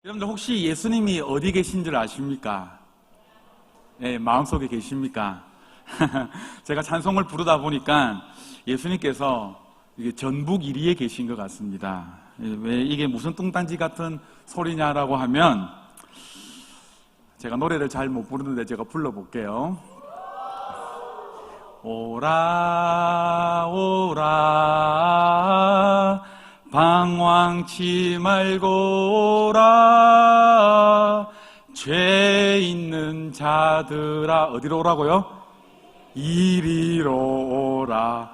여러분들 혹시 예수님이 어디 계신 줄 아십니까? 네, 마음속에 계십니까? 제가 찬송을 부르다 보니까 예수님께서 전북 1위에 계신 것 같습니다. 왜 이게 무슨 뚱딴지 같은 소리냐라고 하면 제가 노래를 잘 못 부르는데 제가 불러볼게요. 오라 오라 방황치 말고 오라 죄 있는 자들아 어디로 오라고요? 이리로 오라.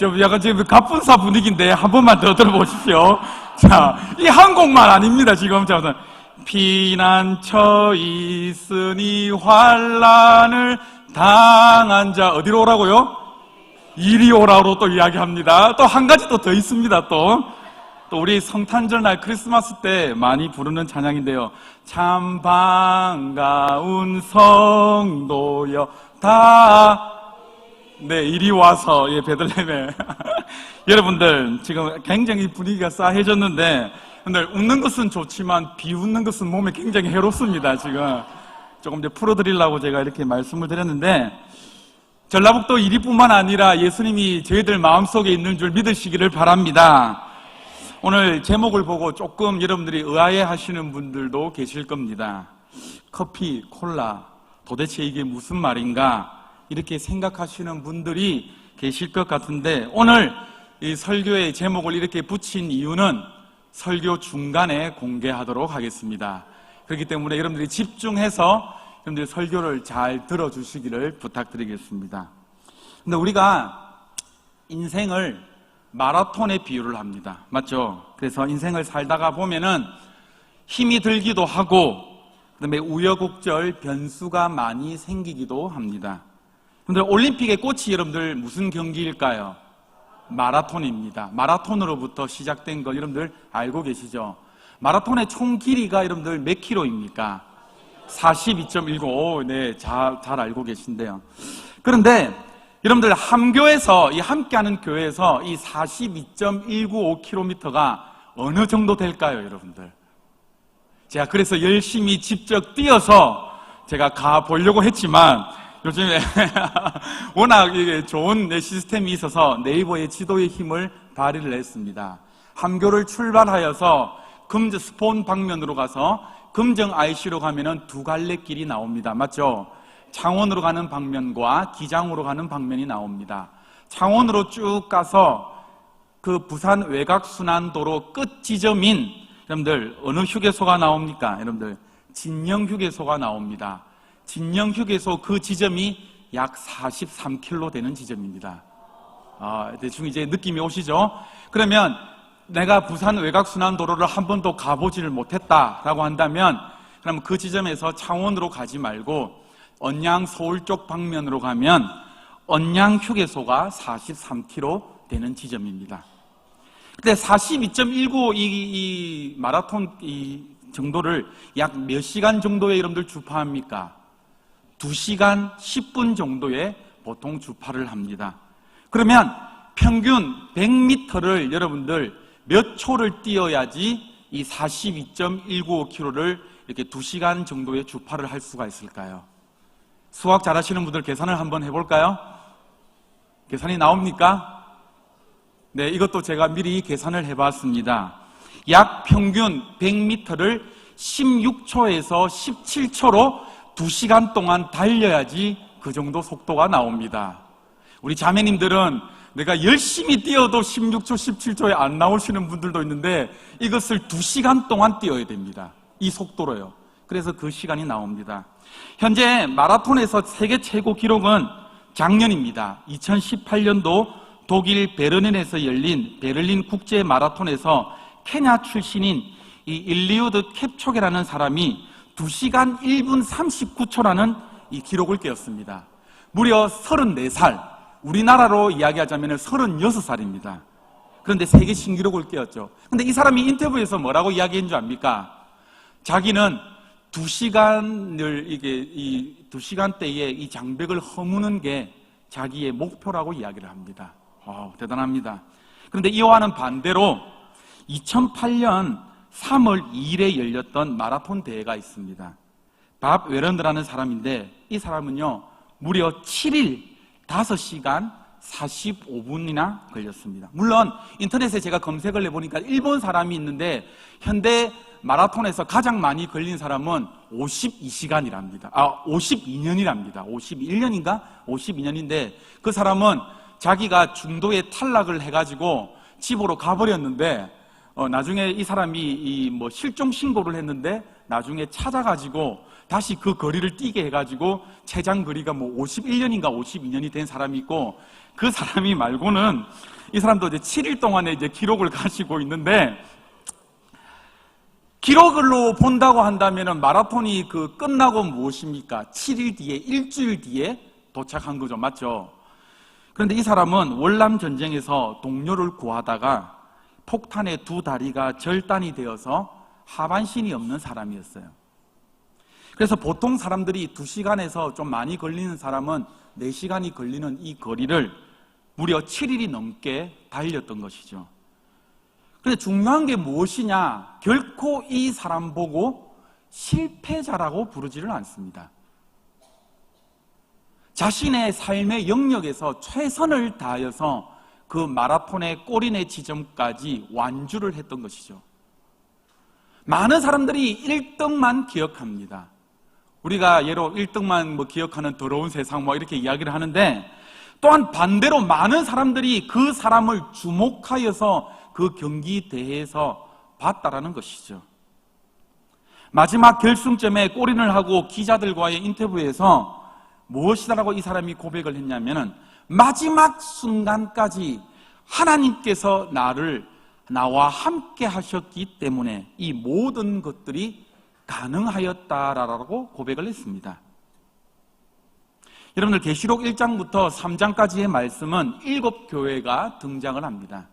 좀 약간 지금 갑분사 분위기인데 한 번만 더 들어보십시오. 자, 이 한 곡만 아닙니다 지금. 자, 피난처 있으니 환난을 당한 자 어디로 오라고요? 이리 오라로 또 이야기합니다. 또 한 가지 또 더 있습니다. 또 우리 성탄절 날 크리스마스 때 많이 부르는 찬양인데요. 참 반가운 성도여 다 이리 와서 베들레헴에 여러분들 지금 굉장히 분위기가 싸해졌는데 근데 웃는 것은 좋지만 비웃는 것은 몸에 굉장히 해롭습니다. 지금 조금 이제 풀어드리려고 제가 이렇게 말씀을 드렸는데 전라북도 1위뿐만 아니라 예수님이 저희들 마음속에 있는 줄 믿으시기를 바랍니다. 오늘 제목을 보고 조금 여러분들이 의아해 하시는 분들도 계실 겁니다. 커피, 콜라, 도대체 이게 무슨 말인가 이렇게 생각하시는 분들이 계실 것 같은데 오늘 이 설교의 제목을 이렇게 붙인 이유는 설교 중간에 공개하도록 하겠습니다. 그렇기 때문에 여러분들이 집중해서 여러분들 설교를 잘 들어주시기를 부탁드리겠습니다. 근데 우리가 인생을 마라톤에 비유를 합니다. 맞죠? 그래서 인생을 살다가 보면은 힘이 들기도 하고 그다음에 우여곡절 변수가 많이 생기기도 합니다. 근데 올림픽의 꽃이 여러분들 무슨 경기일까요? 마라톤입니다. 마라톤으로부터 시작된 거 여러분들 알고 계시죠? 마라톤의 총 길이가 여러분들 몇 킬로입니까? 42.19. 네, 잘 알고 계신데요. 그런데 여러분들 함교에서 이 함께하는 교회에서 이 42.195km가 어느 정도 될까요, 여러분들? 제가 그래서 열심히 직접 뛰어서 제가 가 보려고 했지만 요즘에 워낙 이게 좋은 시스템이 있어서 네이버의 지도의 힘을 발휘를 했습니다. 함교를 출발하여서 금정 스폰 방면으로 가서 금정 IC로 가면은 두 갈래 길이 나옵니다. 맞죠? 창원으로 가는 방면과 기장으로 가는 방면이 나옵니다. 창원으로 쭉 가서 그 부산 외곽순환도로 끝 지점인 여러분들 어느 휴게소가 나옵니까? 여러분들 진영 휴게소가 나옵니다. 진영 휴게소 그 지점이 약 43km 되는 지점입니다. 대충 이제 느낌이 오시죠? 그러면 내가 부산 외곽순환도로를 한 번도 가보지를 못했다라고 한다면 그럼 그 지점에서 창원으로 가지 말고 언양 서울 쪽 방면으로 가면 언양 휴게소가 43km 되는 지점입니다. 근데 42.195 이 마라톤 이 정도를 약 몇 시간 정도에 여러분들 주파합니까? 2시간 10분 정도에 보통 주파를 합니다. 그러면 평균 100m를 여러분들 몇 초를 뛰어야지 이 42.195km를 이렇게 2시간 정도의 주파를 할 수가 있을까요? 수학 잘하시는 분들 계산을 한번 해볼까요? 계산이 나옵니까? 네, 이것도 제가 미리 계산을 해봤습니다. 약 평균 100m를 16초에서 17초로 2시간 동안 달려야지 그 정도 속도가 나옵니다. 우리 자매님들은 내가 열심히 뛰어도 16초, 17초에 안 나오시는 분들도 있는데 이것을 2시간 동안 뛰어야 됩니다. 이 속도로요. 그래서 그 시간이 나옵니다. 현재 마라톤에서 세계 최고 기록은 작년입니다. 2018년도 독일 베르린에서 열린 베를린 국제 마라톤에서 케냐 출신인 이 일리우드 캡초게라는 사람이 2시간 1분 39초라는 이 기록을 깨었습니다. 무려 34살, 우리나라로 이야기하자면 36살입니다. 그런데 세계 신기록을 깨었죠. 그런데 이 사람이 인터뷰에서 뭐라고 이야기한 줄 압니까? 자기는 2시간을 이 2시간대에 이 장벽을 허무는 게 자기의 목표라고 이야기를 합니다. 대단합니다. 그런데 이와는 반대로 2008년 3월 2일에 열렸던 마라톤 대회가 있습니다. 밥 웨런드라는 사람인데 이 사람은요 무려 7일 5시간 45분이나 걸렸습니다. 물론 인터넷에 제가 검색을 해보니까 일본 사람이 있는데 현대 마라톤에서 가장 많이 걸린 사람은 52시간이랍니다. 52년이랍니다. 51년인가? 52년인데 그 사람은 자기가 중도에 탈락을 해가지고 집으로 가버렸는데 나중에 이 사람이 실종 신고를 했는데 나중에 찾아가지고 다시 그 거리를 뛰게 해가지고 최장 거리가 51년인가 52년이 된 사람이 있고 그 사람이 말고는 이 사람도 이제 7일 동안에 이제 기록을 가지고 있는데 기록으로 본다고 한다면은 마라톤이 끝나고 무엇입니까? 7일 뒤에 일주일 뒤에 도착한 거죠. 맞죠? 그런데 이 사람은 월남 전쟁에서 동료를 구하다가 폭탄에 두 다리가 절단이 되어서 하반신이 없는 사람이었어요. 그래서 보통 사람들이 2시간에서 좀 많이 걸리는 사람은 4시간이 걸리는 이 거리를 무려 7일이 넘게 달렸던 것이죠. 그런데 중요한 게 무엇이냐? 결코 이 사람 보고 실패자라고 부르지를 않습니다. 자신의 삶의 영역에서 최선을 다하여서 그 마라톤의 꼬리내 지점까지 완주를 했던 것이죠. 많은 사람들이 1등만 기억합니다. 우리가 예로 1등만 기억하는 더러운 세상 이렇게 이야기를 하는데 또한 반대로 많은 사람들이 그 사람을 주목하여서 그 경기 대회에서 봤다라는 것이죠. 마지막 결승점에 골인을 하고 기자들과의 인터뷰에서 무엇이다라고 이 사람이 고백을 했냐면은 마지막 순간까지 하나님께서 나와 함께 하셨기 때문에 이 모든 것들이 가능하였다라고 고백을 했습니다. 여러분들 계시록 1장부터 3장까지의 말씀은 7교회가 등장을 합니다.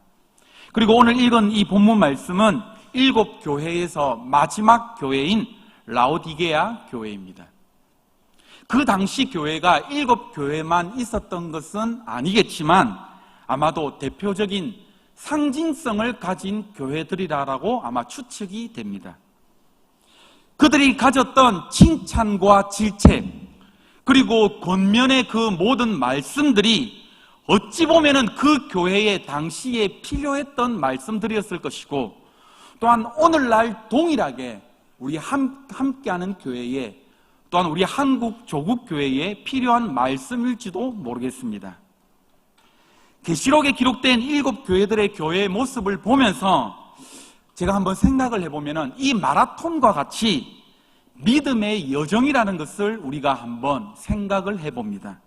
그리고 오늘 읽은 이 본문 말씀은 7교회에서 마지막 교회인 라오디게아 교회입니다. 그 당시 교회가 7교회만 있었던 것은 아니겠지만 아마도 대표적인 상징성을 가진 교회들이라고 아마 추측이 됩니다. 그들이 가졌던 칭찬과 질책 그리고 권면의 그 모든 말씀들이 어찌 보면은 그 교회의 당시에 필요했던 말씀들이었을 것이고 또한 오늘날 동일하게 우리 함께하는 교회에 또한 우리 한국 조국교회에 필요한 말씀일지도 모르겠습니다. 계시록에 기록된 7교회들의 교회의 모습을 보면서 제가 한번 생각을 해보면 이 마라톤과 같이 믿음의 여정이라는 것을 우리가 한번 생각을 해봅니다.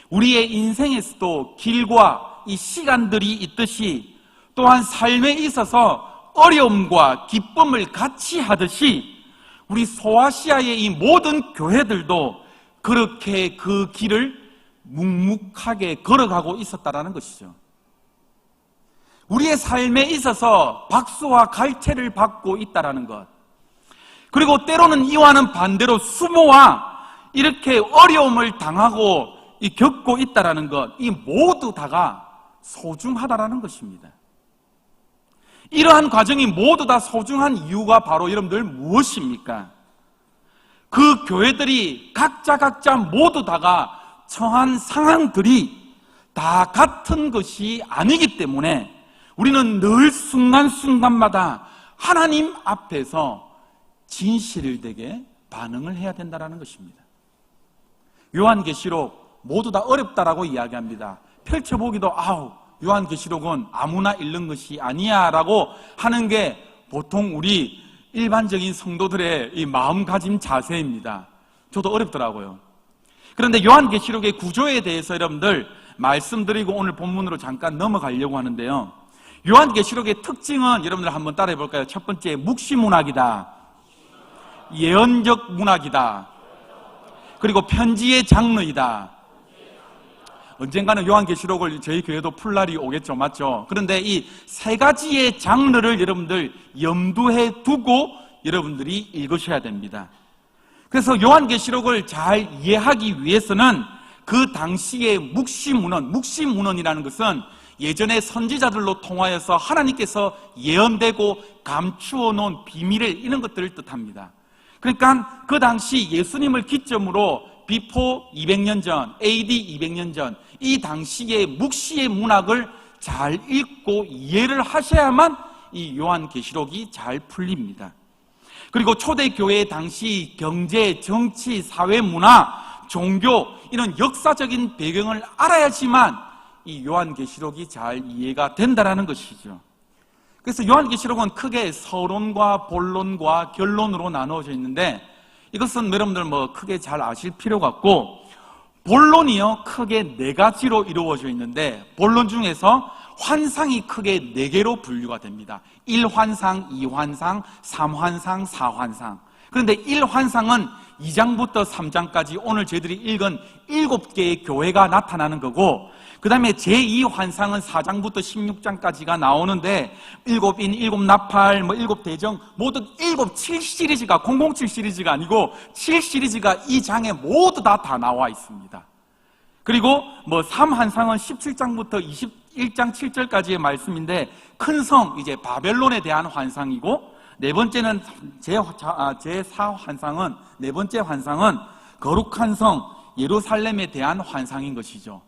우리의 인생에서도 길과 이 시간들이 있듯이 또한 삶에 있어서 어려움과 기쁨을 같이 하듯이 우리 소아시아의 이 모든 교회들도 그렇게 그 길을 묵묵하게 걸어가고 있었다라는 것이죠. 우리의 삶에 있어서 박수와 갈채를 받고 있다라는 것, 그리고 때로는 이와는 반대로 수모와 이렇게 어려움을 당하고 겪고 있다라는 것, 이 모두 다가 소중하다라는 것입니다. 이러한 과정이 모두 다 소중한 이유가 바로 여러분들 무엇입니까? 그 교회들이 각자 모두 다가 처한 상황들이 다 같은 것이 아니기 때문에 우리는 늘 순간순간마다 하나님 앞에서 진실되게 반응을 해야 된다는 것입니다. 요한계시록 모두 다 어렵다라고 이야기합니다. 펼쳐보기도 요한계시록은 아무나 읽는 것이 아니야 라고 하는 게 보통 우리 일반적인 성도들의 이 마음가짐 자세입니다. 저도 어렵더라고요. 그런데 요한계시록의 구조에 대해서 여러분들 말씀드리고 오늘 본문으로 잠깐 넘어가려고 하는데요. 요한계시록의 특징은 여러분들 한번 따라해 볼까요? 첫 번째, 묵시문학이다. 예언적 문학이다. 그리고 편지의 장르이다. 언젠가는 요한계시록을 저희 교회도 풀 날이 오겠죠. 맞죠? 그런데 이 세 가지의 장르를 여러분들 염두에 두고 여러분들이 읽으셔야 됩니다. 그래서 요한계시록을 잘 이해하기 위해서는 그 당시의 묵시문헌이라는 것은 예전에 선지자들로 통하여서 하나님께서 예언되고 감추어 놓은 비밀을 이런 것들을 뜻합니다. 그러니까 그 당시 예수님을 기점으로 비포 200년 전, AD 200년 전 이 당시의 묵시의 문학을 잘 읽고 이해를 하셔야만 이 요한계시록이 잘 풀립니다. 그리고 초대교회 당시 경제, 정치, 사회, 문화, 종교 이런 역사적인 배경을 알아야지만 이 요한계시록이 잘 이해가 된다는 것이죠. 그래서 요한계시록은 크게 서론과 본론과 결론으로 나누어져 있는데 이것은 여러분들 크게 잘 아실 필요가 없고, 본론이요 크게 네 가지로 이루어져 있는데 본론 중에서 환상이 크게 네 개로 분류가 됩니다. 1환상, 2환상, 3환상, 4환상. 그런데 1환상은 2장부터 3장까지 오늘 저희들이 읽은 7개의 교회가 나타나는 거고, 그 다음에 제2환상은 4장부터 16장까지가 나오는데 7인, 7나팔, 7대정 모두 7 시리즈가 007 시리즈가 아니고 7 시리즈가 이 장에 모두 다 나와 있습니다. 그리고 3환상은 17장부터 21장 7절까지의 말씀인데 큰 성, 이제 바벨론에 대한 환상이고, 네 번째는 제4환상은, 네 번째 환상은 거룩한 성 예루살렘에 대한 환상인 것이죠.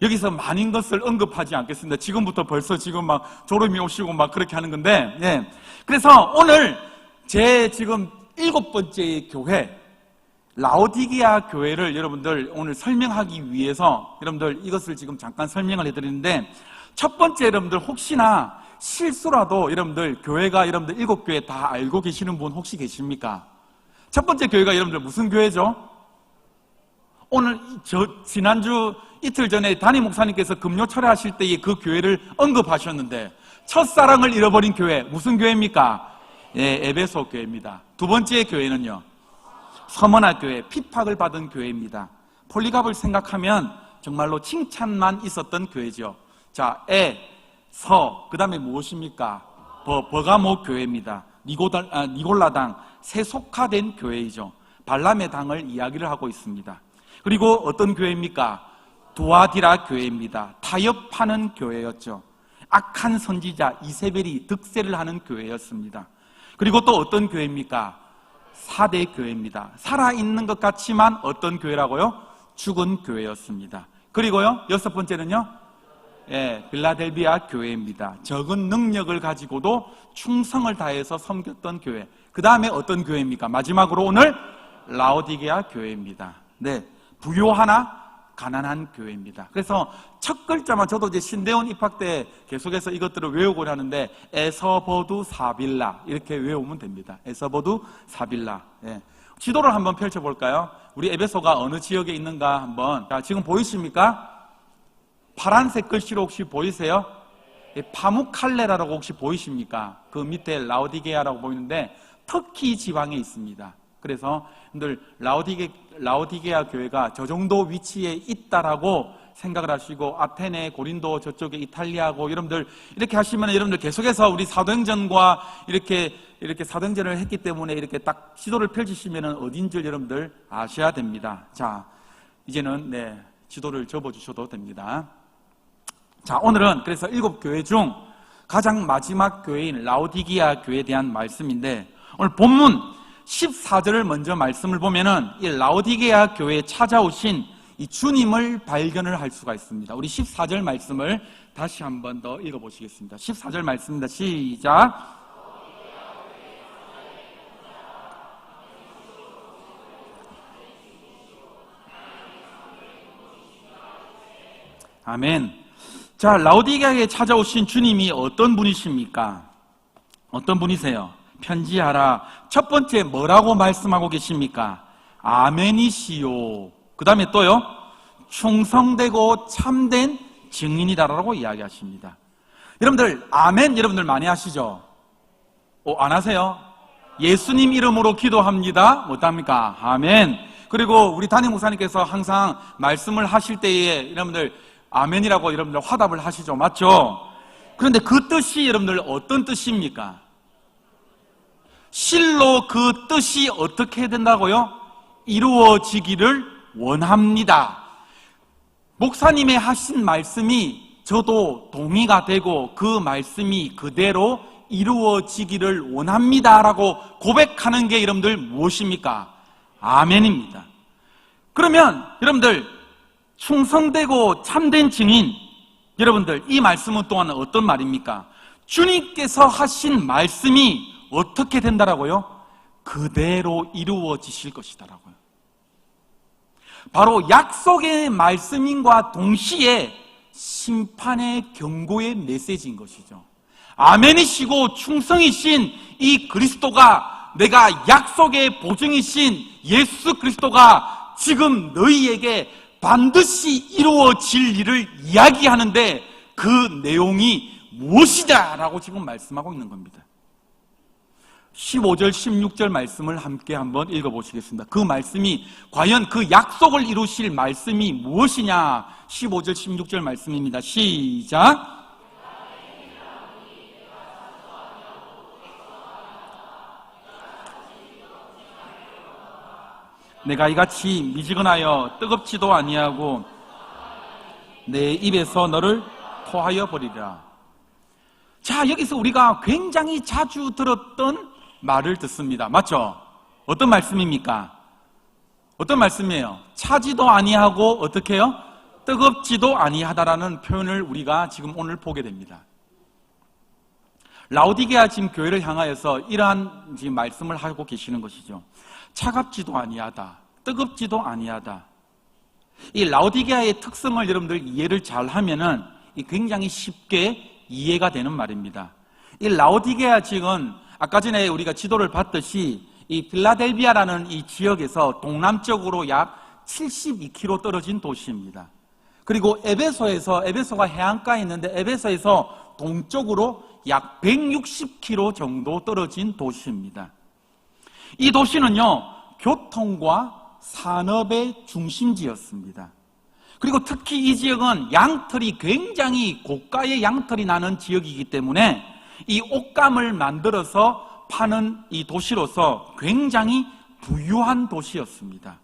여기서 많은 것을 언급하지 않겠습니다. 지금부터 벌써 지금 졸음이 오시고 그렇게 하는 건데, 네. 그래서 오늘 지금 7번째 교회, 라오디게아 교회를 여러분들 오늘 설명하기 위해서 여러분들 이것을 지금 잠깐 설명을 해드리는데, 첫 번째 여러분들 혹시나 실수라도 여러분들 교회가 여러분들 7교회 다 알고 계시는 분 혹시 계십니까? 첫 번째 교회가 여러분들 무슨 교회죠? 오늘 지난주 이틀 전에 담임 목사님께서 금요 철회하실 때에 그 교회를 언급하셨는데, 첫사랑을 잃어버린 교회 무슨 교회입니까? 예, 에베소 교회입니다. 두 번째 교회는요, 서머나 교회, 핍박을 받은 교회입니다. 폴리갑을 생각하면 정말로 칭찬만 있었던 교회죠. 자, 그 다음에 무엇입니까? 버가모 교회입니다. 니골라당, 세속화된 교회이죠. 발람의 당을 이야기를 하고 있습니다. 그리고 어떤 교회입니까? 두아디라 교회입니다. 타협하는 교회였죠. 악한 선지자 이세벨이 득세를 하는 교회였습니다. 그리고 또 어떤 교회입니까? 사대 교회입니다. 살아있는 것 같지만 어떤 교회라고요? 죽은 교회였습니다. 그리고요, 6번째는요, 빌라델비아 교회입니다. 적은 능력을 가지고도 충성을 다해서 섬겼던 교회. 그 다음에 어떤 교회입니까? 마지막으로 오늘 라오디게아 교회입니다. 네, 부요하나 가난한 교회입니다. 그래서 첫 글자만, 저도 이제 신대원 입학 때 계속해서 이것들을 외우고자 하는데 에서버두 사빌라 이렇게 외우면 됩니다. 에서버두 사빌라. 예. 지도를 한번 펼쳐볼까요? 우리 에베소가 어느 지역에 있는가 한번. 자, 지금 보이십니까? 파란색 글씨로 혹시 보이세요? 파무칼레라라고 혹시 보이십니까? 그 밑에 라오디게아라고 보이는데 터키 지방에 있습니다. 그래서 여러분들 라오디게아 교회가 저 정도 위치에 있다라고 생각을 하시고, 아테네, 고린도 저쪽에 이탈리아고, 여러분들 이렇게 하시면 여러분들 계속해서 우리 사도행전과 이렇게 사도행전을 했기 때문에 이렇게 딱 지도를 펼치시면 어딘 줄 여러분들 아셔야 됩니다. 자, 이제는 지도를 접어주셔도 됩니다. 자, 오늘은 그래서 7교회 중 가장 마지막 교회인 라오디게아 교회에 대한 말씀인데, 오늘 본문 14절을 먼저 말씀을 보면은 이 라오디게아 교회에 찾아오신 이 주님을 발견을 할 수가 있습니다. 우리 14절 말씀을 다시 한 번 더 읽어보시겠습니다. 14절 말씀입니다. 시작. 아멘. 자, 라오디게아에 찾아오신 주님이 어떤 분이십니까? 어떤 분이세요? 편지하라. 첫 번째 뭐라고 말씀하고 계십니까? 아멘이시요. 그 다음에 또요, 충성되고 참된 증인이다라고 이야기하십니다. 여러분들 아멘 여러분들 많이 하시죠? 안 하세요? 예수님 이름으로 기도합니다. 못합니까? 아멘. 그리고 우리 담임 목사님께서 항상 말씀을 하실 때에 여러분들 아멘이라고 여러분들 화답을 하시죠. 맞죠? 그런데 그 뜻이 여러분들 어떤 뜻입니까? 실로 그 뜻이 어떻게 된다고요? 이루어지기를 원합니다. 목사님의 하신 말씀이 저도 동의가 되고 그 말씀이 그대로 이루어지기를 원합니다라고 고백하는 게 여러분들 무엇입니까? 아멘입니다. 그러면 여러분들 충성되고 참된 증인, 여러분들 이 말씀은 또한 어떤 말입니까? 주님께서 하신 말씀이 어떻게 된다라고요? 그대로 이루어지실 것이다라고요. 바로 약속의 말씀인과 동시에 심판의 경고의 메시지인 것이죠. 아멘이시고 충성이신 이 그리스도가, 내가 약속의 보증이신 예수 그리스도가 지금 너희에게 반드시 이루어질 일을 이야기하는데 그 내용이 무엇이다 라고 지금 말씀하고 있는 겁니다. 15절 16절 말씀을 함께 한번 읽어보시겠습니다. 그 말씀이 과연 그 약속을 이루실 말씀이 무엇이냐? 15절 16절 말씀입니다. 시작. 내가 이같이 미지근하여 뜨겁지도 아니하고 내 입에서 너를 토하여 버리리라. 자, 여기서 우리가 굉장히 자주 들었던 말을 듣습니다. 맞죠? 어떤 말씀입니까? 어떤 말씀이에요? 차지도 아니하고 어떻게 해요? 뜨겁지도 아니하다라는 표현을 우리가 지금 오늘 보게 됩니다. 라오디게아 지금 교회를 향하여서 이러한 지금 말씀을 하고 계시는 것이죠. 차갑지도 아니하다, 뜨겁지도 아니하다. 이 라오디게아의 특성을 여러분들 이해를 잘 하면은 굉장히 쉽게 이해가 되는 말입니다. 이 라오디게아 지역은 아까 전에 우리가 지도를 봤듯이 이 필라델비아라는 이 지역에서 동남쪽으로 약 72km 떨어진 도시입니다. 그리고 에베소가 해안가에 있는데 에베소에서 동쪽으로 약 160km 정도 떨어진 도시입니다. 이 도시는요, 교통과 산업의 중심지였습니다. 그리고 특히 이 지역은 양털이 굉장히 고가의 양털이 나는 지역이기 때문에 이 옷감을 만들어서 파는 이 도시로서 굉장히 부유한 도시였습니다.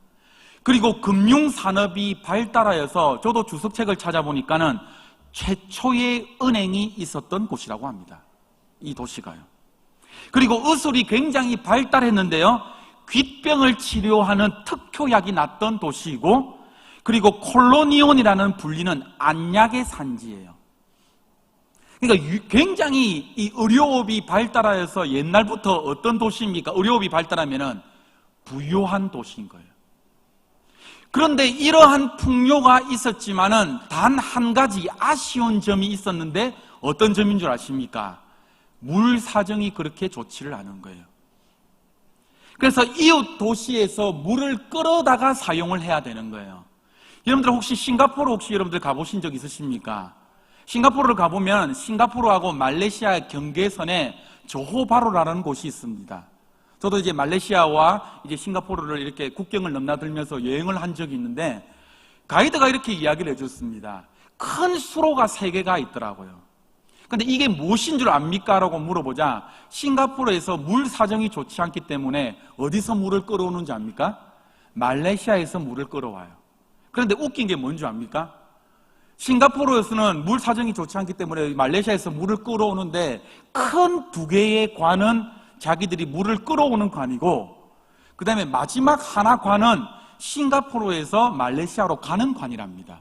그리고 금융산업이 발달하여서 저도 주석책을 찾아보니까는 최초의 은행이 있었던 곳이라고 합니다. 이 도시가요. 그리고 의술이 굉장히 발달했는데요, 귓병을 치료하는 특효약이 났던 도시이고, 그리고 콜로니온이라는 불리는 안약의 산지예요. 그러니까 굉장히 이 의료업이 발달하여서 옛날부터 어떤 도시입니까? 의료업이 발달하면은 부유한 도시인 거예요. 그런데 이러한 풍요가 있었지만은 단 한 가지 아쉬운 점이 있었는데 어떤 점인 줄 아십니까? 물 사정이 그렇게 좋지를 않은 거예요. 그래서 이웃 도시에서 물을 끌어다가 사용을 해야 되는 거예요. 여러분들 혹시 싱가포르 여러분들 가보신 적 있으십니까? 싱가포르를 가보면 싱가포르하고 말레이시아 경계선에 조호바루라는 곳이 있습니다. 저도 이제 말레이시아와 이제 싱가포르를 이렇게 국경을 넘나들면서 여행을 한 적이 있는데 가이드가 이렇게 이야기를 해줬습니다. 큰 수로가 3개가 있더라고요. 근데 이게 무엇인 줄 압니까? 라고 물어보자 싱가포르에서 물 사정이 좋지 않기 때문에 어디서 물을 끌어오는지 압니까? 말레이시아에서 물을 끌어와요. 그런데 웃긴 게 뭔지 압니까? 싱가포르에서는 물 사정이 좋지 않기 때문에 말레이시아에서 물을 끌어오는데 큰 2개의 관은 자기들이 물을 끌어오는 관이고, 그 다음에 마지막 하나 관은 싱가포르에서 말레이시아로 가는 관이랍니다.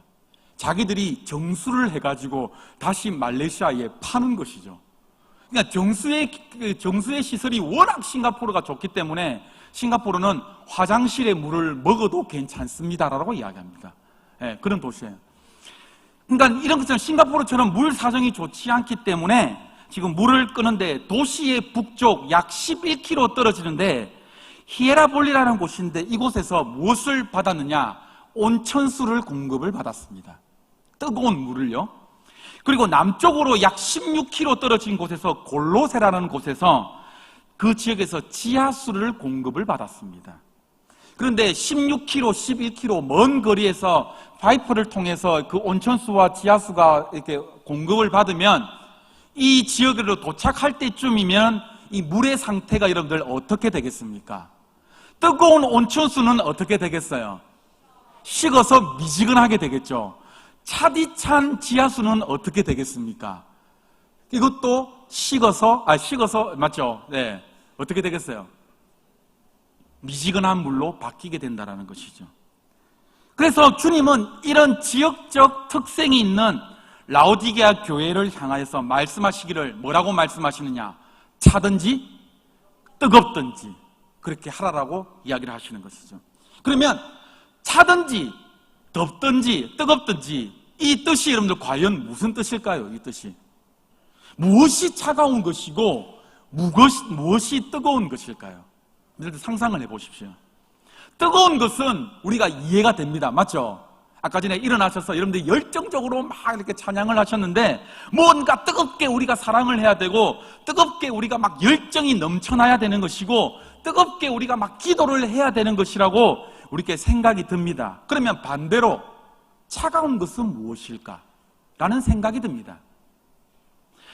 자기들이 정수를 해가지고 다시 말레이시아에 파는 것이죠. 그러니까 정수의 시설이 워낙 싱가포르가 좋기 때문에 싱가포르는 화장실에 물을 먹어도 괜찮습니다라고 이야기합니다. 네, 그런 도시예요. 그러니까 이런 것처럼 싱가포르처럼 물 사정이 좋지 않기 때문에 지금 물을 끄는데 도시의 북쪽 약 11km 떨어지는데 히에라볼리라는 곳인데 이곳에서 무엇을 받았느냐? 온천수를 공급을 받았습니다. 뜨거운 물을요. 그리고 남쪽으로 약 16km 떨어진 곳에서 골로세라는 곳에서 그 지역에서 지하수를 공급을 받았습니다. 그런데 16km, 11km 먼 거리에서 파이프를 통해서 그 온천수와 지하수가 이렇게 공급을 받으면 이 지역으로 도착할 때쯤이면 이 물의 상태가 여러분들 어떻게 되겠습니까? 뜨거운 온천수는 어떻게 되겠어요? 식어서 미지근하게 되겠죠. 차디찬 지하수는 어떻게 되겠습니까? 이것도 식어서 맞죠? 네. 어떻게 되겠어요? 미지근한 물로 바뀌게 된다는 것이죠. 그래서 주님은 이런 지역적 특성이 있는 라오디게아 교회를 향하여서 말씀하시기를 뭐라고 말씀하시느냐? 차든지 뜨겁든지 그렇게 하라라고 이야기를 하시는 것이죠. 그러면 차든지 덥든지 뜨겁든지 이 뜻이 여러분들 과연 무슨 뜻일까요? 이 뜻이 무엇이 차가운 것이고 무엇이 뜨거운 것일까요? 여러분들 상상을 해보십시오. 뜨거운 것은 우리가 이해가 됩니다. 맞죠? 아까 전에 일어나셔서 여러분들이 열정적으로 막 이렇게 찬양을 하셨는데 뭔가 뜨겁게 우리가 사랑을 해야 되고 뜨겁게 우리가 막 열정이 넘쳐나야 되는 것이고 뜨겁게 우리가 막 기도를 해야 되는 것이라고 우리께 생각이 듭니다. 그러면 반대로 차가운 것은 무엇일까? 라는 생각이 듭니다.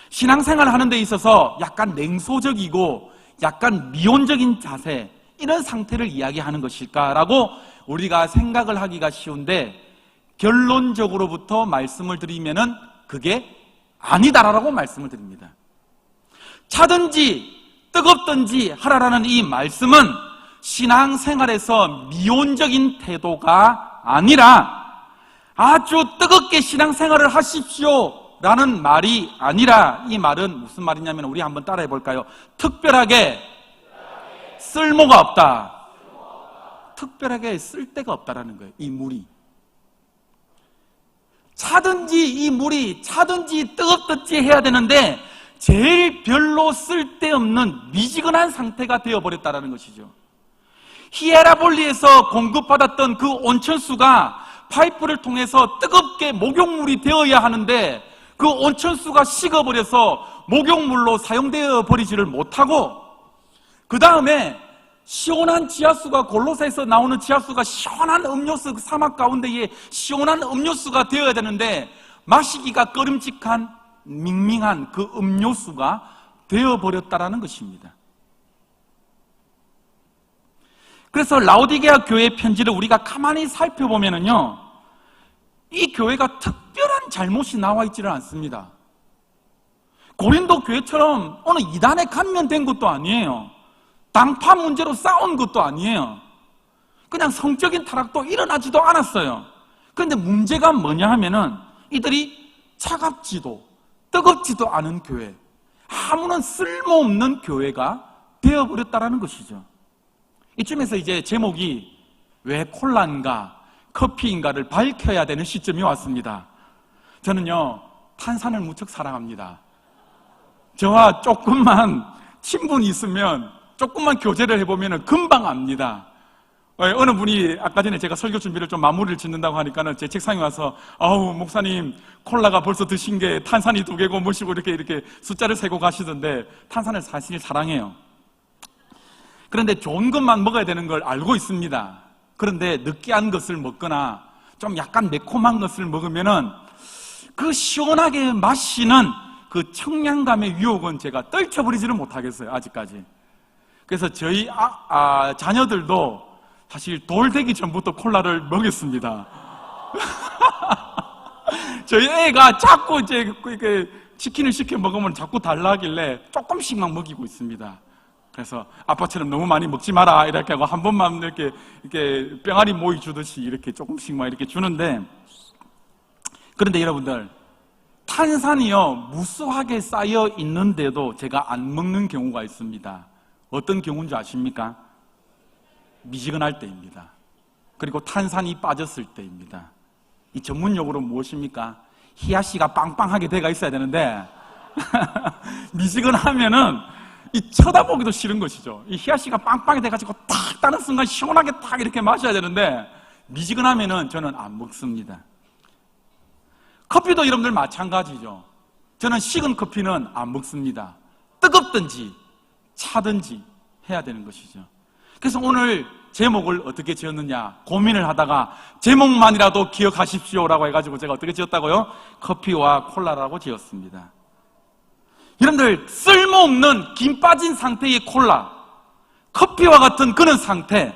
신앙생활을 하는 데 있어서 약간 냉소적이고 약간 미온적인 자세 이런 상태를 이야기하는 것일까라고 우리가 생각을 하기가 쉬운데 결론적으로부터 말씀을 드리면은 그게 아니다라고 말씀을 드립니다. 차든지 뜨겁든지 하라라는 이 말씀은 신앙생활에서 미온적인 태도가 아니라 아주 뜨겁게 신앙생활을 하십시오 라는 말이 아니라 이 말은 무슨 말이냐면 우리 한번 따라해 볼까요? 특별하게 쓸모가 없다. 특별하게 쓸데가 없다라는 거예요. 이 물이 차든지 이 물이 차든지 뜨겁든지 해야 되는데 제일 별로 쓸데없는 미지근한 상태가 되어버렸다는 것이죠. 히에라볼리에서 공급받았던 그 온천수가 파이프를 통해서 뜨겁게 목욕물이 되어야 하는데 그 온천수가 식어버려서 목욕물로 사용되어 버리지를 못하고 그 다음에 시원한 지하수가 골로새에서 나오는 지하수가 시원한 음료수 사막 가운데에 시원한 음료수가 되어야 되는데 마시기가 꺼림칙한 밍밍한 그 음료수가 되어버렸다라는 것입니다. 그래서 라오디게아 교회 편지를 우리가 가만히 살펴보면은요, 이 교회가 특별한 잘못이 나와 있지를 않습니다. 고린도 교회처럼 어느 이단에 감면된 것도 아니에요. 당파 문제로 싸운 것도 아니에요. 그냥 성적인 타락도 일어나지도 않았어요. 그런데 문제가 뭐냐 하면은 이들이 차갑지도 뜨겁지도 않은 교회, 아무런 쓸모없는 교회가 되어버렸다는 것이죠. 이쯤에서 이제 제목이 왜 콜라인가 커피인가를 밝혀야 되는 시점이 왔습니다. 저는요 탄산을 무척 사랑합니다. 저와 조금만 친분이 있으면 조금만 교제를 해보면 금방 압니다. 어느 분이 아까 전에 제가 설교 준비를 좀 마무리를 짓는다고 하니까는 제 책상에 와서 아우 목사님 콜라가 벌써 드신 게 탄산이 2개고 뭐시고 이렇게 숫자를 세고 가시던데 탄산을 사실 사랑해요. 그런데 좋은 것만 먹어야 되는 걸 알고 있습니다. 그런데 느끼한 것을 먹거나 좀 약간 매콤한 것을 먹으면은 그 시원하게 마시는 그 청량감의 유혹은 제가 떨쳐버리지를 못하겠어요. 아직까지. 그래서 저희 자녀들도 사실 돌 되기 전부터 콜라를 먹였습니다. 저희 애가 자꾸 이제 이렇게 치킨을 시켜 먹으면 자꾸 달라 하길래 조금씩만 먹이고 있습니다. 그래서 아빠처럼 너무 많이 먹지 마라 이렇게 하고 한 번만 이렇게 병아리 모이 주듯이 이렇게 조금씩만 이렇게 주는데, 그런데 여러분들 탄산이요 무수하게 쌓여 있는데도 제가 안 먹는 경우가 있습니다. 어떤 경우인 줄 아십니까? 미지근할 때입니다. 그리고 탄산이 빠졌을 때입니다. 이 전문 용어로 무엇입니까? 히야시가 빵빵하게 돼가 있어야 되는데 미지근하면은 이 쳐다보기도 싫은 것이죠. 이 히야시가 빵빵이 돼가지고 탁 따는 순간 시원하게 탁 이렇게 마셔야 되는데 미지근하면은 저는 안 먹습니다. 커피도 여러분들 마찬가지죠. 저는 식은 커피는 안 먹습니다. 뜨겁든지 차든지 해야 되는 것이죠. 그래서 오늘 제목을 어떻게 지었느냐 고민을 하다가 제목만이라도 기억하십시오라고 해가지고 제가 어떻게 지었다고요? 커피와 콜라라고 지었습니다. 여러분들 쓸모없는 김 빠진 상태의 콜라, 커피와 같은 그런 상태가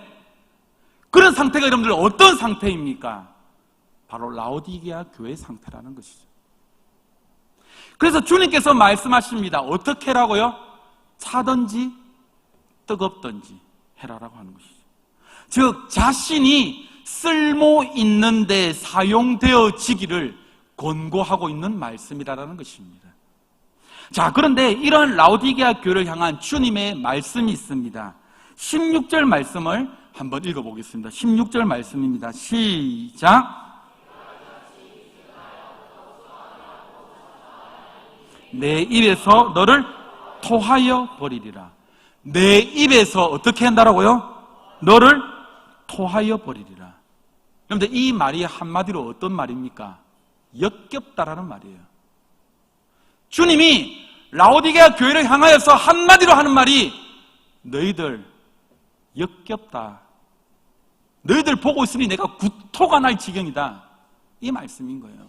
여러분들 어떤 상태입니까? 바로 라오디게아 교회의 상태라는 것이죠. 그래서 주님께서 말씀하십니다. 어떻게 하라고요? 차든지 뜨겁든지 해라라고 하는 것이죠. 즉 자신이 쓸모 있는 데 사용되어지기를 권고하고 있는 말씀이라는 것입니다. 자, 그런데 이런 라오디게아 교회를 향한 주님의 말씀이 있습니다. 16절 말씀을 한번 읽어보겠습니다. 16절 말씀입니다. 시작. 내 입에서 너를 토하여 버리리라. 내 입에서 어떻게 한다라고요? 너를 토하여 버리리라. 그런데 이 말이 한마디로 어떤 말입니까? 역겹다라는 말이에요. 주님이 라오디게아 교회를 향하여서 한마디로 하는 말이 너희들 역겹다. 너희들 보고 있으니 내가 구토가 날 지경이다. 이 말씀인 거예요.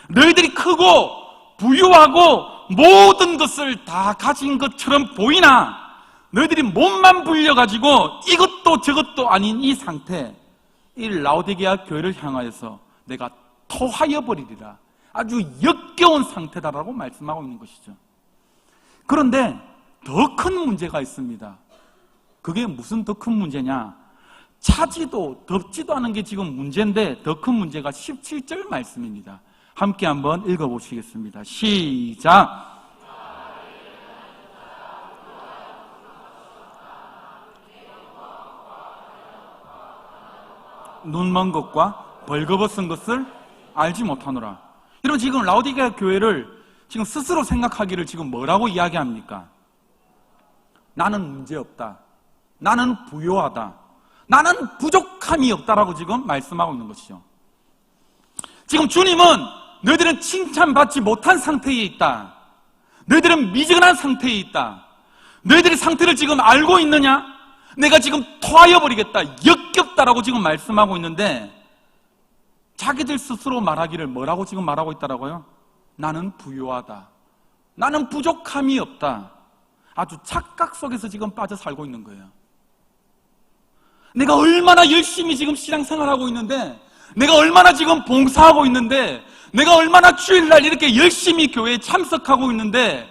너희들이 크고 부유하고 모든 것을 다 가진 것처럼 보이나 너희들이 몸만 불려가지고 이것도 저것도 아닌 이 상태, 이 라오디게아 교회를 향하여서 내가 토하여 버리리라. 아주 역겨운 상태다라고 말씀하고 있는 것이죠. 그런데 더 큰 문제가 있습니다. 그게 무슨 더 큰 문제냐? 차지도 덥지도 않은 게 지금 문제인데 더 큰 문제가 17절 말씀입니다. 함께 한번 읽어보시겠습니다. 시작. 눈먼 것과 벌거벗은 것을 알지 못하노라. 여러분 지금 라오디게아 교회를 지금 스스로 생각하기를 지금 뭐라고 이야기합니까? 나는 문제없다. 나는 부요하다. 나는 부족함이 없다라고 지금 말씀하고 있는 것이죠. 지금 주님은 너희들은 칭찬받지 못한 상태에 있다. 너희들은 미지근한 상태에 있다. 너희들의 상태를 지금 알고 있느냐? 내가 지금 토하여 버리겠다. 역겹다라고 지금 말씀하고 있는데 자기들 스스로 말하기를 뭐라고 지금 말하고 있다라고요? 나는 부요하다. 나는 부족함이 없다. 아주 착각 속에서 지금 빠져 살고 있는 거예요. 내가 얼마나 열심히 지금 신앙생활하고 있는데, 내가 얼마나 지금 봉사하고 있는데, 내가 얼마나 주일날 이렇게 열심히 교회에 참석하고 있는데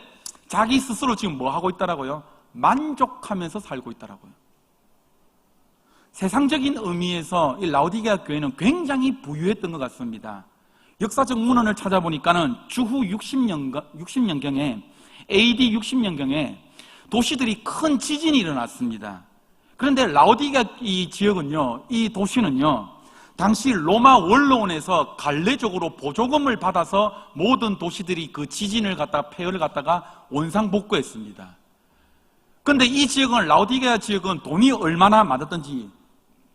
자기 스스로 지금 뭐 하고 있다라고요? 만족하면서 살고 있다라고요. 세상적인 의미에서 이 라오디게아 교회는 굉장히 부유했던 것 같습니다. 역사적 문헌을 찾아보니까는 주후 60년경에 AD 60년경에 도시들이 큰 지진이 일어났습니다. 그런데 라오디게아 이 지역은요, 이 도시는요, 당시 로마 원로원에서 관례적으로 보조금을 받아서 모든 도시들이 그 지진을 갖다가 폐허를 갖다가 원상복구했습니다. 그런데 이 지역은 라오디게아 지역은 돈이 얼마나 많았던지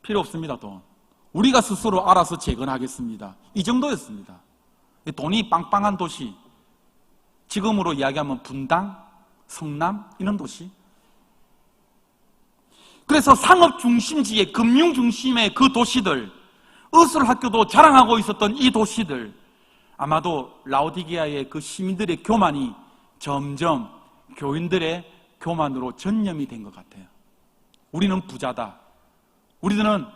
필요 없습니다. 돈. 우리가 스스로 알아서 재건하겠습니다. 이 정도였습니다. 돈이 빵빵한 도시. 지금으로 이야기하면 분당, 성남 이런 도시. 그래서 상업 중심지의 금융 중심의 그 도시들, 의술학교도 자랑하고 있었던 이 도시들, 아마도 라오디게아의 그 시민들의 교만이 점점 교인들의 교만으로 전염이 된 것 같아요. 우리는 부자다. 우리들은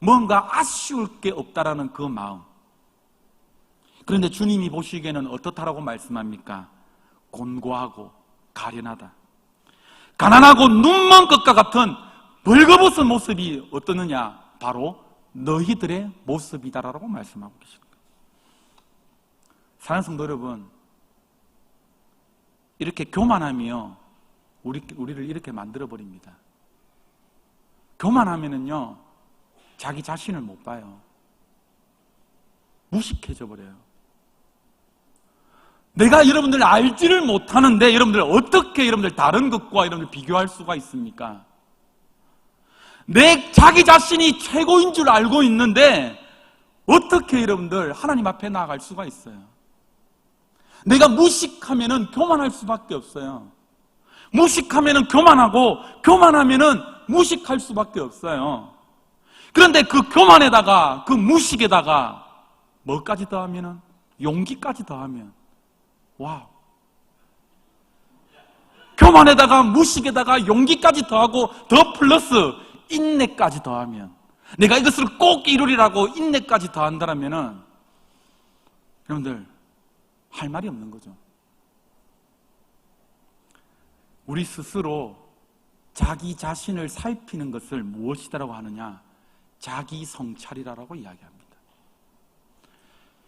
뭔가 아쉬울 게 없다라는 그 마음. 그런데 주님이 보시기에는 어떻다라고 말씀합니까? 곤고하고 가련하다. 가난하고 눈먼 것과 같은 벌거벗은 모습이 어떠느냐? 바로 너희들의 모습이다라고 말씀하고 계십니다. 사랑하는 성도 여러분, 이렇게 교만하며 우리를 이렇게 만들어버립니다. 교만하면은요, 자기 자신을 못 봐요. 무식해져 버려요. 내가 여러분들 알지를 못하는데 여러분들 어떻게 여러분들 다른 것과 여러분들 비교할 수가 있습니까? 자기 자신이 최고인 줄 알고 있는데 어떻게 여러분들 하나님 앞에 나아갈 수가 있어요? 내가 무식하면은 교만할 수밖에 없어요. 무식하면은 교만하고 교만하면은 무식할 수밖에 없어요. 그런데 그 교만에다가 그 무식에다가 뭐까지 더하면은 용기까지 더하면 와우. 교만에다가 무식에다가 용기까지 더하고 더 플러스 인내까지 더하면 내가 이것을 꼭 이루리라고 인내까지 더한다면은 여러분들 할 말이 없는 거죠. 우리 스스로 자기 자신을 살피는 것을 무엇이라고 하느냐? 자기 성찰이라고 이야기합니다.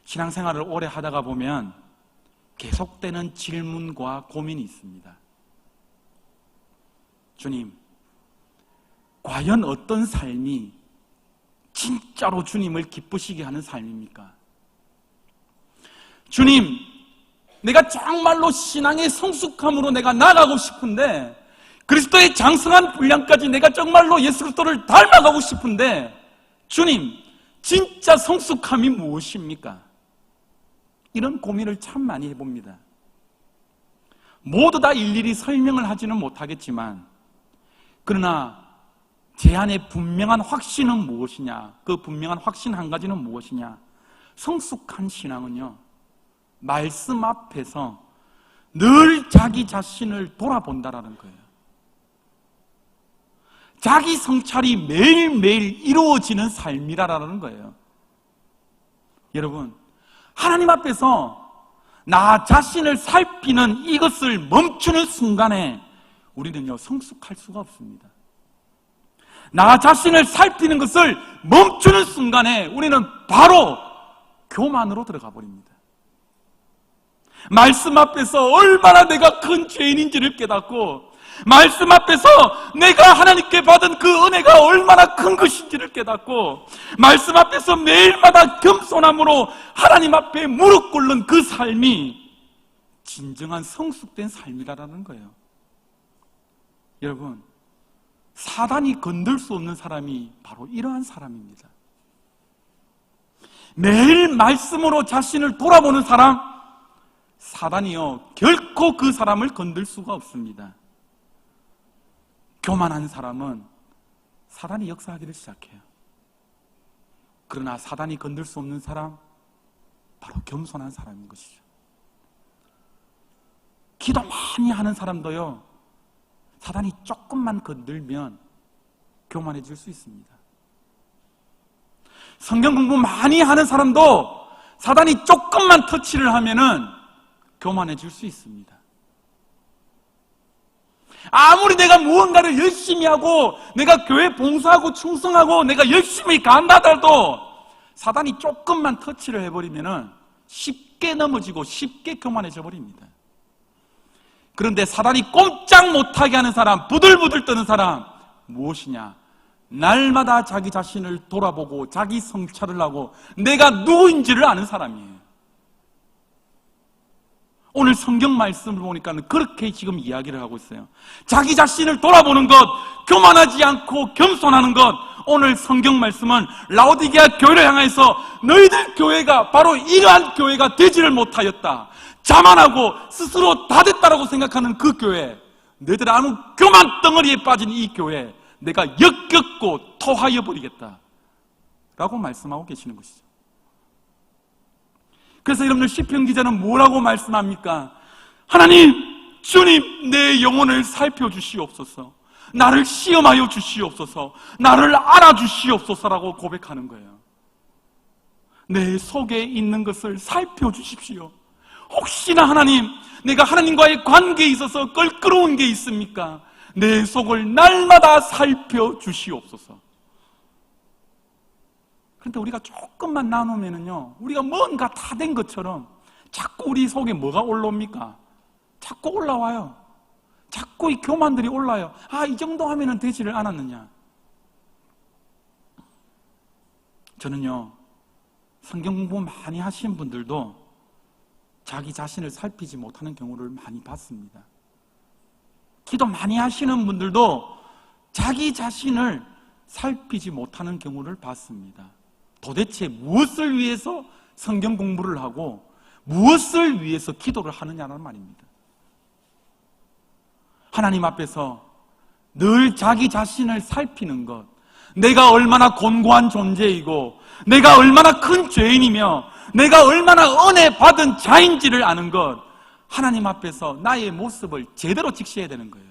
신앙생활을 오래 하다가 보면 계속되는 질문과 고민이 있습니다. 주님, 과연 어떤 삶이 진짜로 주님을 기쁘시게 하는 삶입니까? 주님, 내가 정말로 신앙의 성숙함으로 내가 나아가고 싶은데, 그리스도의 장성한 분량까지 내가 정말로 예수 그리스도를 닮아가고 싶은데, 주님, 진짜 성숙함이 무엇입니까? 이런 고민을 참 많이 해봅니다. 모두 다 일일이 설명을 하지는 못하겠지만, 그러나 제 안에 분명한 확신은 무엇이냐? 그 분명한 확신 한 가지는 무엇이냐? 성숙한 신앙은요, 말씀 앞에서 늘 자기 자신을 돌아본다라는 거예요. 자기 성찰이 매일매일 이루어지는 삶이라는 거예요. 여러분, 하나님 앞에서 나 자신을 살피는 이것을 멈추는 순간에 우리는요, 성숙할 수가 없습니다. 나 자신을 살피는 것을 멈추는 순간에 우리는 바로 교만으로 들어가 버립니다. 말씀 앞에서 얼마나 내가 큰 죄인인지를 깨닫고, 말씀 앞에서 내가 하나님께 받은 그 은혜가 얼마나 큰 것인지를 깨닫고, 말씀 앞에서 매일마다 겸손함으로 하나님 앞에 무릎 꿇는 그 삶이 진정한 성숙된 삶이라는 거예요. 여러분, 사단이 건들 수 없는 사람이 바로 이러한 사람입니다. 매일 말씀으로 자신을 돌아보는 사람, 사단이요, 결코 그 사람을 건들 수가 없습니다. 교만한 사람은 사단이 역사하기를 시작해요. 그러나 사단이 건들 수 없는 사람, 바로 겸손한 사람인 것이죠. 기도 많이 하는 사람도요, 사단이 조금만 건들면 교만해질 수 있습니다. 성경 공부 많이 하는 사람도 사단이 조금만 터치를 하면은 교만해질 수 있습니다. 아무리 내가 무언가를 열심히 하고 내가 교회 봉사하고 충성하고 내가 열심히 간다 하더라도 사단이 조금만 터치를 해버리면은 쉽게 넘어지고 쉽게 교만해져 버립니다. 그런데 사단이 꼼짝 못하게 하는 사람, 부들부들 떠는 사람 무엇이냐? 날마다 자기 자신을 돌아보고 자기 성찰을 하고 내가 누구인지를 아는 사람이에요. 오늘 성경 말씀을 보니까 그렇게 지금 이야기를 하고 있어요. 자기 자신을 돌아보는 것, 교만하지 않고 겸손하는 것. 오늘 성경 말씀은 라오디게아 교회를 향해서 너희들 교회가 바로 이러한 교회가 되지를 못하였다, 자만하고 스스로 다 됐다라고 생각하는 그 교회, 너희들 아무 교만 덩어리에 빠진 이 교회 내가 역겹고 토하여 버리겠다 라고 말씀하고 계시는 것이죠. 그래서 여러분들 시편 기자는 뭐라고 말씀합니까? 하나님, 주님, 내 영혼을 살펴주시옵소서, 나를 시험하여 주시옵소서, 나를 알아주시옵소서라고 고백하는 거예요. 내 속에 있는 것을 살펴주십시오. 혹시나 하나님, 내가 하나님과의 관계에 있어서 껄끄러운 게 있습니까? 내 속을 날마다 살펴주시옵소서. 그런데 우리가 조금만 나누면은요, 우리가 뭔가 다 된 것처럼 자꾸 우리 속에 뭐가 올라옵니까? 자꾸 올라와요. 자꾸 이 교만들이 올라요. 아, 이 정도 하면은 되지를 않았느냐. 저는요, 성경 공부 많이 하신 분들도 자기 자신을 살피지 못하는 경우를 많이 봤습니다. 기도 많이 하시는 분들도 자기 자신을 살피지 못하는 경우를 봤습니다. 도대체 무엇을 위해서 성경 공부를 하고 무엇을 위해서 기도를 하느냐는 말입니다. 하나님 앞에서 늘 자기 자신을 살피는 것, 내가 얼마나 곤고한 존재이고 내가 얼마나 큰 죄인이며 내가 얼마나 은혜 받은 자인지를 아는 것, 하나님 앞에서 나의 모습을 제대로 직시해야 되는 거예요.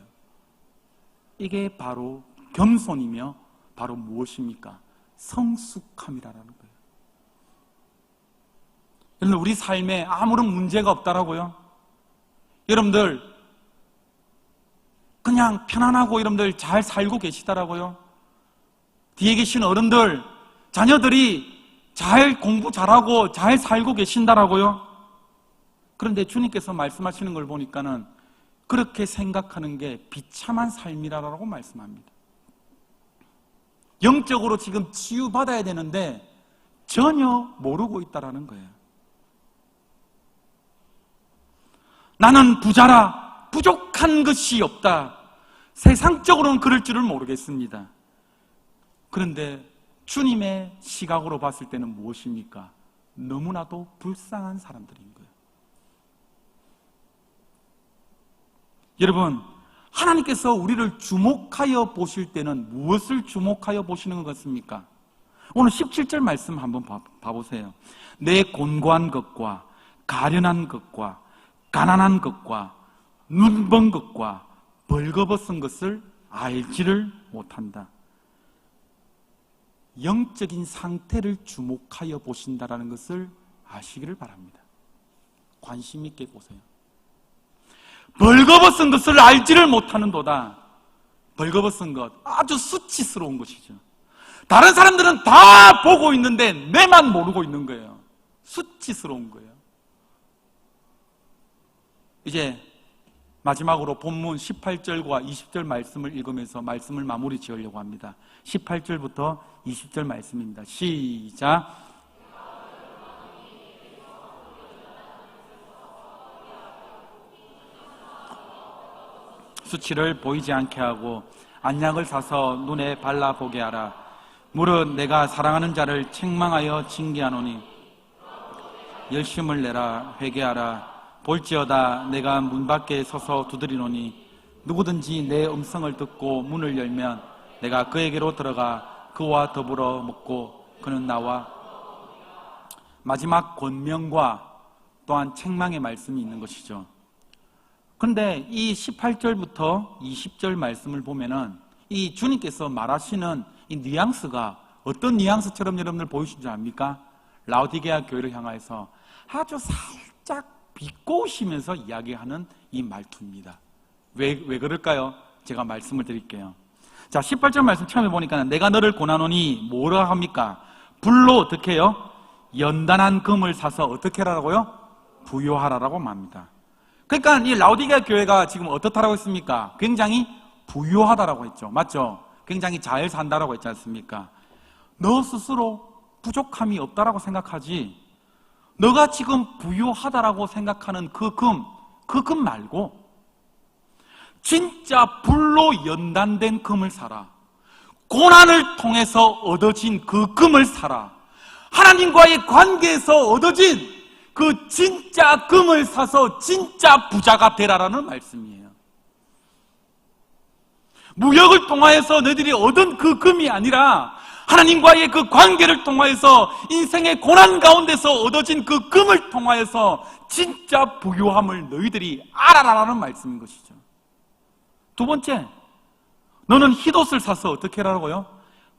이게 바로 겸손이며 바로 무엇입니까? 성숙함이라는 거예요. 여러분, 우리 삶에 아무런 문제가 없다라고요? 여러분들 그냥 편안하고 여러분들 잘 살고 계시다라고요? 뒤에 계신 어른들, 자녀들이 잘 공부 잘하고 잘 살고 계신다라고요? 그런데 주님께서 말씀하시는 걸 보니까는 그렇게 생각하는 게 비참한 삶이라고 말씀합니다. 영적으로 지금 치유받아야 되는데 전혀 모르고 있다라는 거예요. 나는 부자라, 부족한 것이 없다. 세상적으로는 그럴 줄을 모르겠습니다. 그런데 주님의 시각으로 봤을 때는 무엇입니까? 너무나도 불쌍한 사람들인 거예요. 여러분, 하나님께서 우리를 주목하여 보실 때는 무엇을 주목하여 보시는 것 같습니까? 오늘 17절 말씀 한번 봐보세요. 내 곤고한 것과 가련한 것과 가난한 것과 눈먼 것과 벌거벗은 것을 알지를 못한다. 영적인 상태를 주목하여 보신다라는 것을 아시기를 바랍니다. 관심 있게 보세요. 벌거벗은 것을 알지를 못하는도다. 벌거벗은 것, 아주 수치스러운 것이죠. 다른 사람들은 다 보고 있는데 내만 모르고 있는 거예요. 수치스러운 거예요. 이제 마지막으로 본문 18절과 20절 말씀을 읽으면서 말씀을 마무리 지으려고 합니다. 18절부터 20절 말씀입니다. 시작. 수치를 보이지 않게 하고 안약을 사서 눈에 발라보게 하라. 무릇 내가 사랑하는 자를 책망하여 징계하노니 열심을 내라. 회개하라. 볼지어다 내가 문 밖에 서서 두드리노니 누구든지 내 음성을 듣고 문을 열면 내가 그에게로 들어가 그와 더불어 먹고 그는 나와. 마지막 권명과 또한 책망의 말씀이 있는 것이죠. 그런데 이 18절부터 20절 말씀을 보면은 이 주님께서 말하시는 이 뉘앙스가 어떤 뉘앙스처럼 여러분들 보이신 줄 압니까? 라오디게아 교회를 향해서 아주 살짝 비꼬시면서 이야기하는 이 말투입니다. 왜 그럴까요? 제가 말씀을 드릴게요. 자, 18절 말씀 처음에 보니까 내가 너를 고나노니 뭐라 합니까? 불로 어떻게 해요? 연단한 금을 사서 어떻게 하라고요? 부요하라라고 말합니다. 그러니까 이 라오디게아 교회가 지금 어떻다라고 했습니까? 굉장히 부유하다라고 했죠. 맞죠? 굉장히 잘 산다라고 했지 않습니까? 너 스스로 부족함이 없다라고 생각하지, 너가 지금 부유하다라고 생각하는 그 금 말고 진짜 불로 연단된 금을 사라. 고난을 통해서 얻어진 그 금을 사라. 하나님과의 관계에서 얻어진 그 진짜 금을 사서 진짜 부자가 되라라는 말씀이에요. 무역을 통하여서 너희들이 얻은 그 금이 아니라 하나님과의 그 관계를 통하여서 인생의 고난 가운데서 얻어진 그 금을 통하여서 진짜 부유함을 너희들이 알아라라는 말씀인 것이죠. 두 번째, 너는 흰옷을 사서 어떻게 하라고요?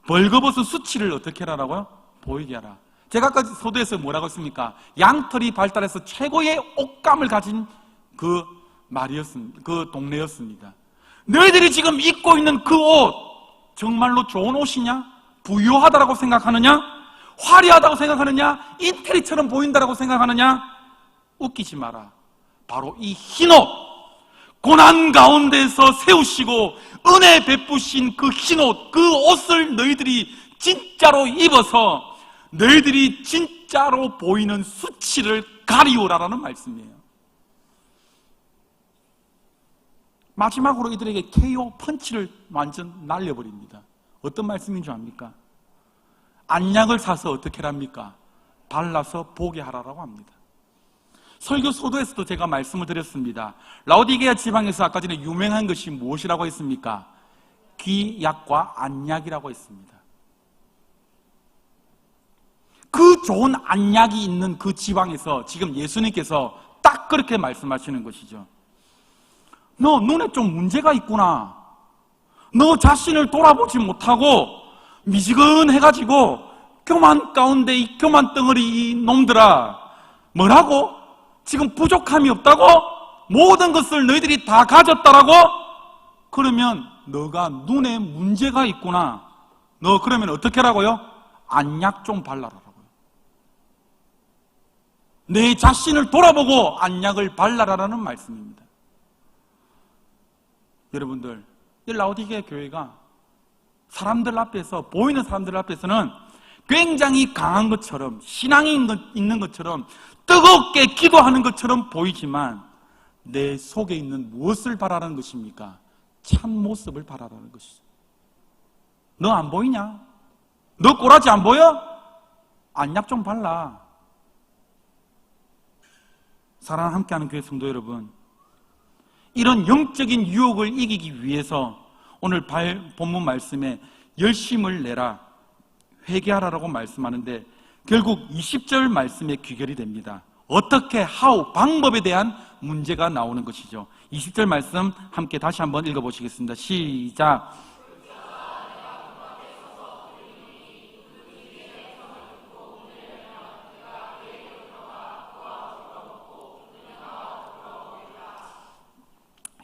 벌거벗은 수치를 어떻게 하라고요? 보이게 하라. 제가 아까 소도에서 뭐라고 했습니까? 양털이 발달해서 최고의 옷감을 가진 그 말이었습니다. 그 동네였습니다. 너희들이 지금 입고 있는 그 옷 정말로 좋은 옷이냐? 부유하다라고 생각하느냐? 화려하다고 생각하느냐? 인테리처럼 보인다라고 생각하느냐? 웃기지 마라. 바로 이 흰옷, 고난 가운데서 세우시고 은혜 베푸신 그 흰옷, 그 옷을 너희들이 진짜로 입어서 너희들이 진짜로 보이는 수치를 가리우라라는 말씀이에요. 마지막으로 이들에게 KO 펀치를 완전 날려버립니다. 어떤 말씀인 줄 압니까? 안약을 사서 어떻게 합니까? 발라서 보게 하라라고 합니다. 설교 소도에서도 제가 말씀을 드렸습니다. 라오디게아 지방에서 아까 전에 유명한 것이 무엇이라고 했습니까? 귀약과 안약이라고 했습니다. 그 좋은 안약이 있는 그 지방에서 지금 예수님께서 딱 그렇게 말씀하시는 것이죠. 너 눈에 좀 문제가 있구나. 너 자신을 돌아보지 못하고 미지근해가지고 교만 가운데 이 교만 덩어리 이 놈들아, 뭐라고? 지금 부족함이 없다고? 모든 것을 너희들이 다 가졌다라고? 그러면 너가 눈에 문제가 있구나. 너 그러면 어떻게 하라고요? 안약 좀 발라라라고요. 내 자신을 돌아보고 안약을 발라라라는 말씀입니다. 여러분들, 이 라오디게 교회가 사람들 앞에서, 보이는 사람들 앞에서는 굉장히 강한 것처럼, 신앙이 있는 것처럼, 뜨겁게 기도하는 것처럼 보이지만 내 속에 있는 무엇을 바라는 것입니까? 참 모습을 바라라는 것이죠. 너 안 보이냐? 너 꼬라지 안 보여? 안약 좀 발라. 사랑을 함께하는 교회 성도 여러분, 이런 영적인 유혹을 이기기 위해서 오늘 본문 말씀에 열심을 내라, 회개하라라고 말씀하는데 결국 20절 말씀에 귀결이 됩니다. 어떻게, how, 방법에 대한 문제가 나오는 것이죠. 20절 말씀 함께 다시 한번 읽어보시겠습니다. 시작.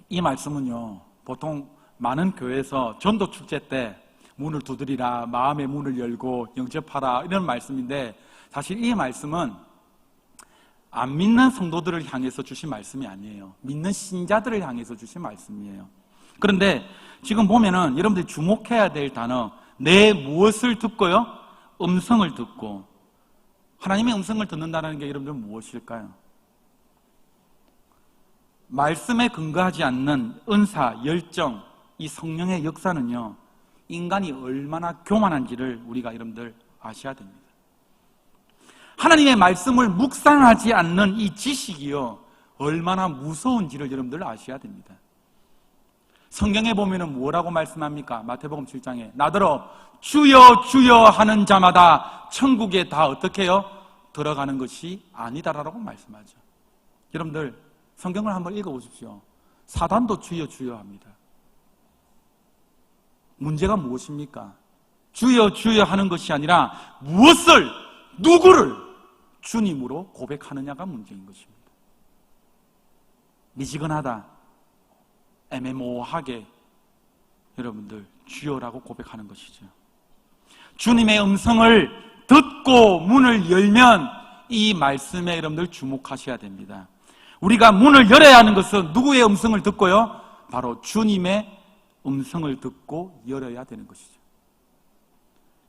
이 말씀은요, 보통 많은 교회에서 전도 축제 때 문을 두드리라, 마음의 문을 열고 영접하라, 이런 말씀인데, 사실 이 말씀은 안 믿는 성도들을 향해서 주신 말씀이 아니에요. 믿는 신자들을 향해서 주신 말씀이에요. 그런데 지금 보면은 여러분들이 주목해야 될 단어, 내 무엇을 듣고요? 음성을 듣고. 하나님의 음성을 듣는다는 게 여러분들 무엇일까요? 말씀에 근거하지 않는 은사, 열정, 이 성령의 역사는요, 인간이 얼마나 교만한지를 우리가 여러분들 아셔야 됩니다. 하나님의 말씀을 묵상하지 않는 이 지식이요, 얼마나 무서운지를 여러분들 아셔야 됩니다. 성경에 보면은 뭐라고 말씀합니까? 마태복음 7장에 나더러 주여 주여 하는 자마다 천국에 다 어떻게 해요? 들어가는 것이 아니다라고 말씀하죠. 여러분들 성경을 한번 읽어보십시오. 사단도 주여 주여 합니다. 문제가 무엇입니까? 주여 주여 하는 것이 아니라 무엇을, 누구를 주님으로 고백하느냐가 문제인 것입니다. 미지근하다, 애매모호하게 여러분들 주여라고 고백하는 것이죠. 주님의 음성을 듣고 문을 열면 이 말씀에 여러분들 주목하셔야 됩니다. 우리가 문을 열어야 하는 것은 누구의 음성을 듣고요? 바로 주님의 음성을 듣고 열어야 되는 것이죠.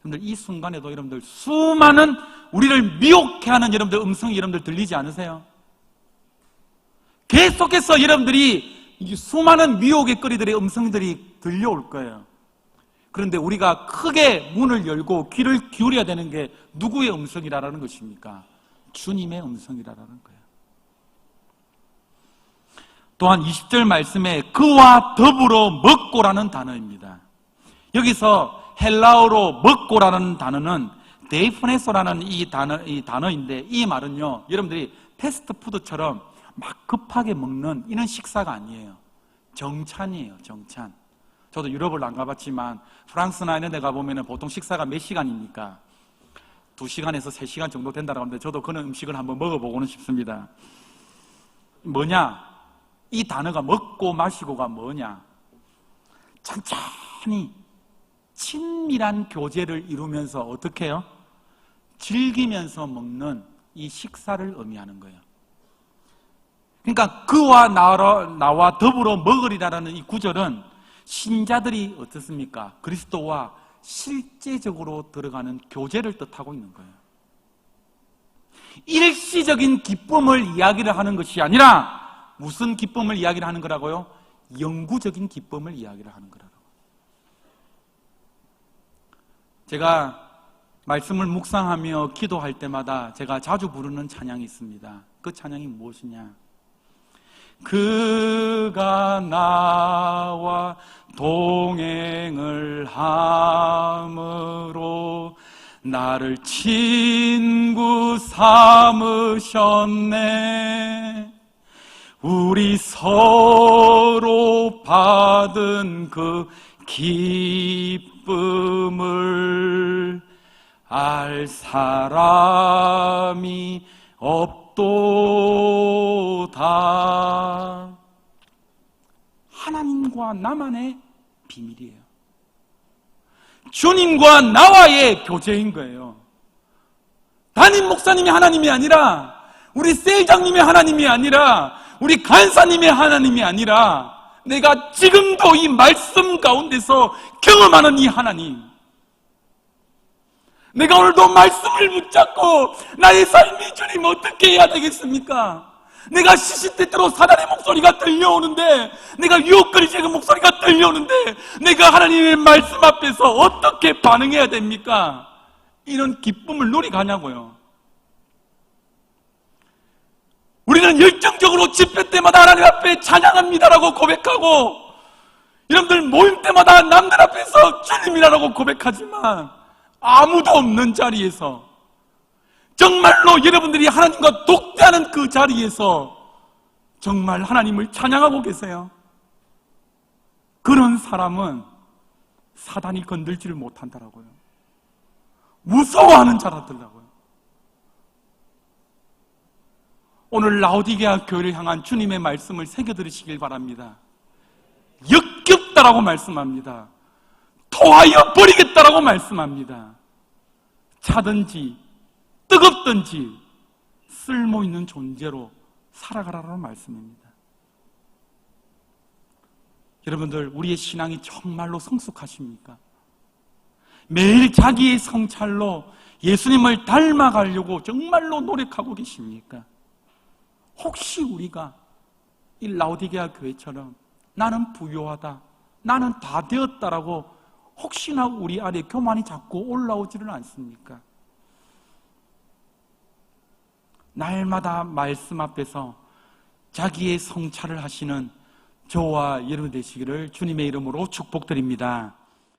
여러분들 이 순간에도 여러분들 수많은 우리를 미혹해 하는 여러분들 음성이 여러분들 들리지 않으세요? 계속해서 여러분들이 수많은 미혹의 거리들의 음성들이 들려올 거예요. 그런데 우리가 크게 문을 열고 귀를 기울여야 되는 게 누구의 음성이라는 것입니까? 주님의 음성이라는 거예요. 또한 20절 말씀에 그와 더불어 먹고라는 단어입니다. 여기서 헬라어로 먹고라는 단어는 데이프네소라는 이 단어인데, 이 말은요, 여러분들이 패스트푸드처럼 막 급하게 먹는 이런 식사가 아니에요. 정찬이에요, 정찬. 저도 유럽을 안 가봤지만 프랑스나 이런 데 가보면 보통 식사가 몇 시간입니까? 2시간에서 3시간 정도 된다고 하는데 저도 그런 음식을 한번 먹어보고는 싶습니다. 뭐냐? 이 단어가 먹고 마시고가 뭐냐? 천천히 친밀한 교제를 이루면서 어떻게 해요? 즐기면서 먹는 이 식사를 의미하는 거예요. 그러니까 그와 나와 더불어 먹으리라는 이 구절은 신자들이 어떻습니까? 그리스도와 실제적으로 들어가는 교제를 뜻하고 있는 거예요. 일시적인 기쁨을 이야기를 하는 것이 아니라 무슨 기쁨을 이야기를 하는 거라고요? 영구적인 기쁨을 이야기를 하는 거라고. 제가 말씀을 묵상하며 기도할 때마다 제가 자주 부르는 찬양이 있습니다. 그 찬양이 무엇이냐? 그가 나와 동행을 함으로 나를 친구 삼으셨네. 우리 서로 받은 그 기쁨 기쁨을 알 사람이 없도다. 하나님과 나만의 비밀이에요. 주님과 나와의 교제인 거예요. 담임 목사님이 하나님이 아니라, 우리 세이장님이 하나님이 아니라, 우리 간사님의 하나님이 아니라, 내가 지금도 이 말씀 가운데서 경험하는 이 하나님, 내가 오늘도 말씀을 붙잡고 나의 삶이 주님 어떻게 해야 되겠습니까? 내가 시시때때로 사단의 목소리가 들려오는데, 내가 유혹거리지 그 목소리가 들려오는데, 내가 하나님의 말씀 앞에서 어떻게 반응해야 됩니까? 이런 기쁨을 누리가냐고요. 우리는 열정적으로 집회 때마다 하나님 앞에 찬양합니다라고 고백하고, 여러분들 모임 때마다 남들 앞에서 주님이라고 고백하지만, 아무도 없는 자리에서, 정말로 여러분들이 하나님과 독대하는 그 자리에서 정말 하나님을 찬양하고 계세요. 그런 사람은 사단이 건들지를 못한다라고요. 무서워하는 자라더라고요. 오늘 라오디게아 교회를 향한 주님의 말씀을 새겨들으시길 바랍니다. 역겹다라고 말씀합니다. 토하여 버리겠다라고 말씀합니다. 차든지 뜨겁든지 쓸모있는 존재로 살아가라는 말씀입니다. 여러분들, 우리의 신앙이 정말로 성숙하십니까? 매일 자기의 성찰로 예수님을 닮아가려고 정말로 노력하고 계십니까? 혹시 우리가 이 라오디게아 교회처럼 나는 부유하다, 나는 다 되었다라고 혹시나 우리 안에 교만이 자꾸 올라오지는 않습니까? 날마다 말씀 앞에서 자기의 성찰을 하시는 저와 여러분 되시기를 주님의 이름으로 축복드립니다.